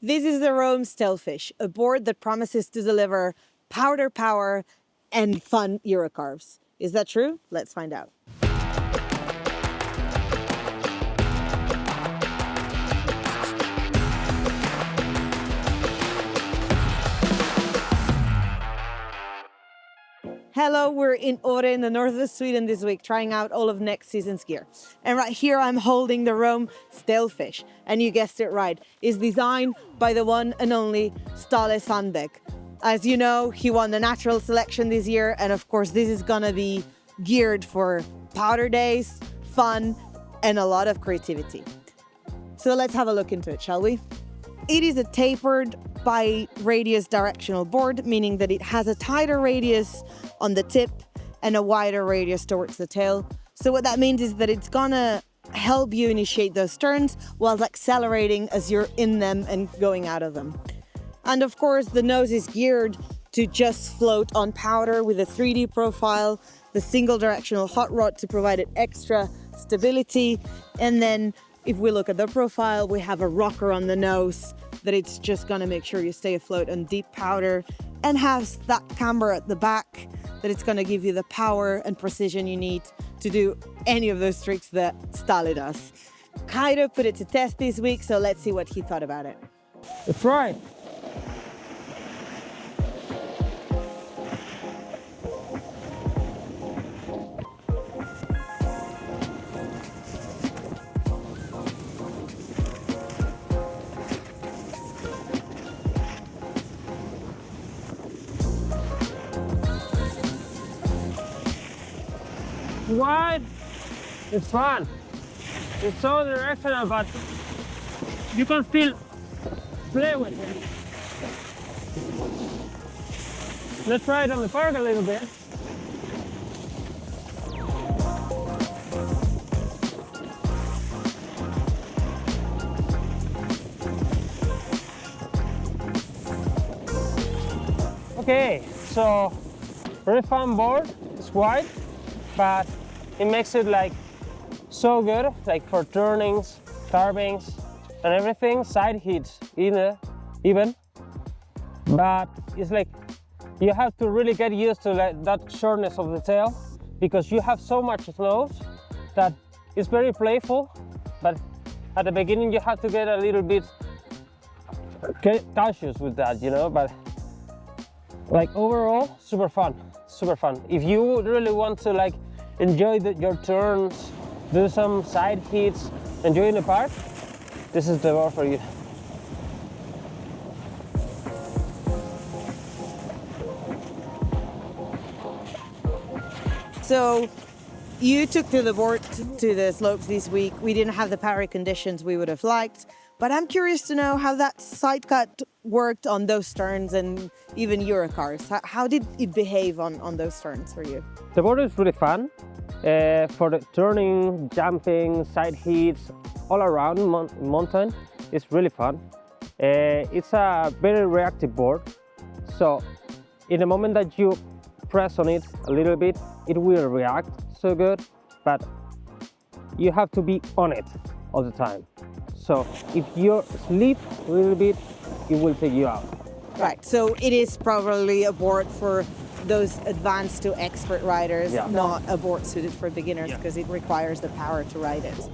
This is the Rome Stale Fish, a board that promises to deliver powder power and fun Eurocarves. Is that true? Let's find out. Hello, we're in Åre in the north of Sweden this week, trying out all of next season's gear. And right here I'm holding the Rome Stale Fish. And you guessed it right, it's designed by the one and only Stale Sandbeck. As you know, he won the natural selection this year, and of course this is gonna be geared for powder days, fun, and a lot of creativity. So let's have a look into it, shall we? It is a tapered by radius directional board, meaning that it has a tighter radius on the tip and a wider radius towards the tail. So what that means is that it's gonna help you initiate those turns while accelerating as you're in them and going out of them. And of course, the nose is geared to just float on powder with a 3D profile, the single directional hot rod to provide it extra stability. And then if we look at the profile, we have a rocker on the nose that it's just gonna make sure you stay afloat on deep powder, and has that camber at the back that it's gonna give you the power and precision you need to do any of those tricks that Stale does. Kaido put it to test this week, so let's see what he thought about it. That's right. Wide, it's fun. It's so directional, but you can still play with it. Let's try it on the park a little bit. Okay, so very fun board. It's wide, but it makes it like so good, like for turnings, carvings, and everything. Side hits even, but it's like you have to really get used to that shortness of the tail, because you have so much nose that it's very playful. But at the beginning, you have to get a little bit cautious with that, you know. But like overall, super fun, super fun. If you really want to like enjoy your turns, do some side hits, enjoy in the park, this is the board for you. So you took to the board to the slopes this week. We didn't have the power conditions we would have liked, but I'm curious to know how that side cut worked on those turns and even Eurocarves. How did it behave on those turns for you? The board is really fun for the turning, jumping, side hits, all around mountain. It's really fun. It's a very reactive board, so in the moment that you press on it a little bit, it will react so good, but you have to be on it all the time. So if you sleep a little bit, it will take you out. Right, so it is probably a board for those advanced to expert riders, yeah, not a board suited for beginners, because it requires the power to ride it.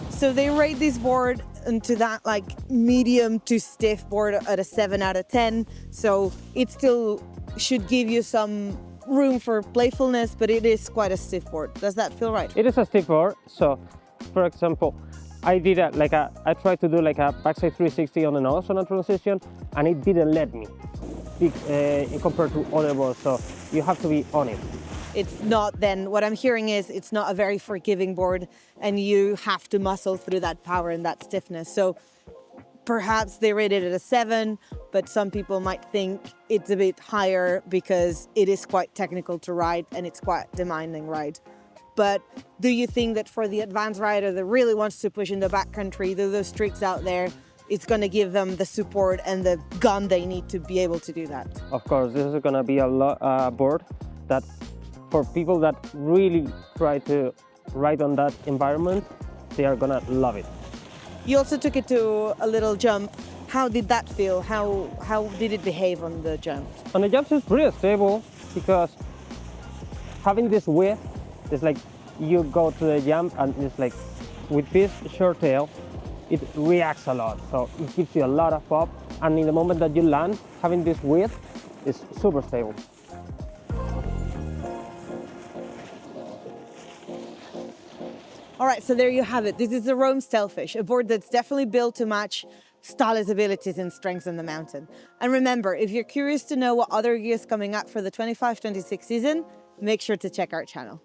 So they rate this board into that like medium to stiff board at a 7 out of 10. So it still should give you some room for playfulness, but it is quite a stiff board. Does that feel right? It is a stiff board. So for example, I tried to do like a backside 360 on the nose on a transition, and it didn't let me compared to other boards. So you have to be on it. It's not then, what I'm hearing is it's not a very forgiving board, and you have to muscle through that power and that stiffness. So perhaps they rated it a 7, but some people might think it's a bit higher because it is quite technical to ride and it's quite demanding ride. But do you think that for the advanced rider that really wants to push in the backcountry, do those tricks out there, it's going to give them the support and the gun they need to be able to do that? Of course, this is going to be a board that for people that really try to ride on that environment, they are going to love it. You also took it to a little jump. How did that feel? How did it behave on the jump? On the jumps, it's pretty stable because having this width is like you go to the jump and it's like with this short tail, it reacts a lot. So it gives you a lot of pop. And in the moment that you land, having this width is super stable. All right, so there you have it. This is the Rome Stale Fish, a board that's definitely built to match Stala's abilities and strengths on the mountain. And remember, if you're curious to know what other gear is coming up for the 25-26 season, make sure to check our channel.